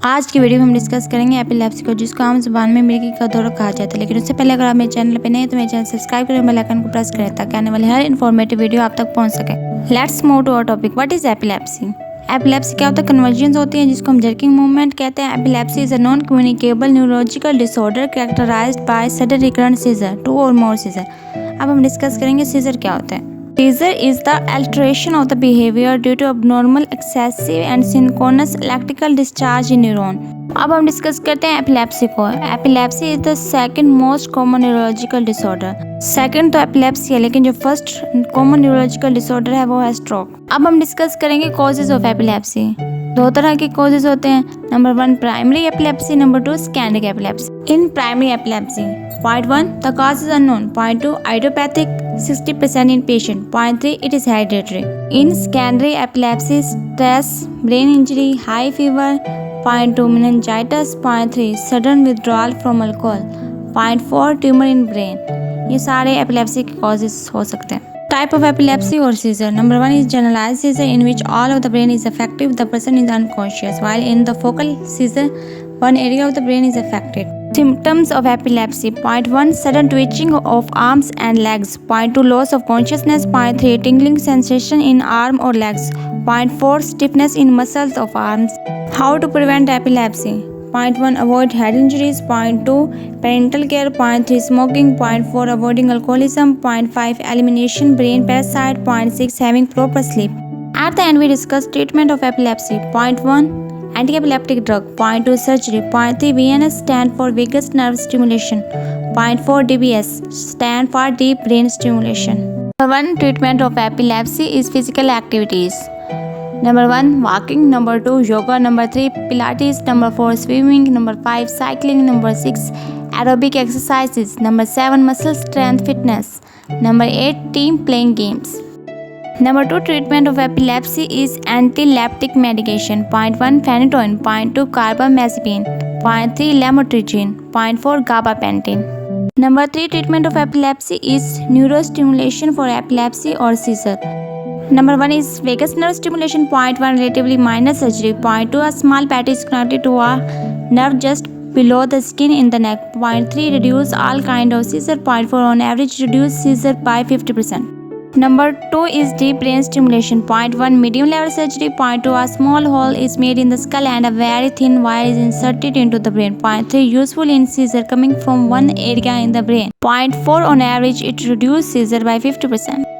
आज की वीडियो में हम डिस्कस करेंगे एपिलेप्सी को, जिसको आम जुबान में मिर्गी का दौरा कहा जाता है। लेकिन उससे पहले अगर आप मेरे चैनल पे नए हैं तो मेरे चैनल सब्सक्राइब करें, बेल आइकन को प्रेस करें ताकि आने वाली हर इन्फॉर्मेटिव वीडियो आप तक पहुंच सके। Let's move to our topic. What is epilepsy? Epilepsy क्या होता है? कन्वर्जन्स होती हैं जिसको हम जर्किंग मूवमेंट कहते हैं। Epilepsy is a non communicable neurological disorder characterised by sudden recurrent seizure, 2 or more scissor. अब हम डिस्कस करेंगे सीजर क्या होता है। Seizure is the alteration of the behavior due to abnormal, excessive and synchronous electrical discharge in neuron. अब हम discuss करते हैं एपिलेप्सी को। Epilepsy is the second most common neurological disorder. Second तो एपिलेप्सी है, लेकिन जो फर्स्ट कॉमन न्यूरोलॉजिकल डिसऑर्डर है वो है स्ट्रोक। अब हम डिस्कस करेंगे कॉजेज ऑफ एपिलेप्सी। 2 तरह के कॉजेज होते हैं। Number 1 primary epilepsy, number 2 secondary epilepsy. In primary epilepsy, Point 1 the cause is unknown. Point 2 idiopathic 60% in patient. Point 3 it is hereditary. In secondary epilepsy, stress, brain injury, high fever. Point 2 meningitis. Point 3 sudden withdrawal from alcohol. Point 4 tumor in brain. ये सारे epilepsy के causes हो सकते हैं। Type of epilepsy or seizure. Number 1 is generalized seizure, in which all of the brain is affected. The person is unconscious. While in the focal seizure, one area of the brain is affected. Symptoms of epilepsy. Point 1 sudden twitching of arms and legs. Point 2 loss of consciousness. Point 3 tingling sensation in arm or legs. Point 4 stiffness in muscles of arms. How to prevent epilepsy? Point 1 avoid head injuries. Point 2 parental care. Point 3 smoking. Point 4 avoiding alcoholism. Point 5 elimination brain parasite. Point 6 having proper sleep. At the end we discuss treatment of epilepsy. Point 1 anti-epileptic drug. Point 2 surgery. Point 3 VNS stand for vagus nerve stimulation. Point 4 DBS stand for deep brain stimulation. Number 1 treatment of epilepsy is physical activities. Number 1 walking. Number 2 yoga. Number 3 pilates. Number 4 swimming. Number 5 cycling. Number 6 aerobic exercises. Number 7 muscle strength fitness. Number 8 team playing games. Number 2 treatment of epilepsy is anti-leptic medication. Point 1 phenytoin. Point 2 carbamazepine. Point 3 lamotrigine. Point 4 gabapentin. Number 3 treatment of epilepsy is neurostimulation for epilepsy or seizure. Number 1 is vagus nerve stimulation. Point 1 relatively minor surgery. Point 2 a small patch is connected to a nerve just below the skin in the neck. Point 3 reduce all kind of seizure. Point 4 on average reduce seizure by 50%. Number 2 is deep brain stimulation. Point 1 medium level surgery. Point 2 a small hole is made in the skull and a very thin wire is inserted into the brain. Point 3 useful in seizure coming from one area in the brain. Point 4 on average it reduces seizure by 50%.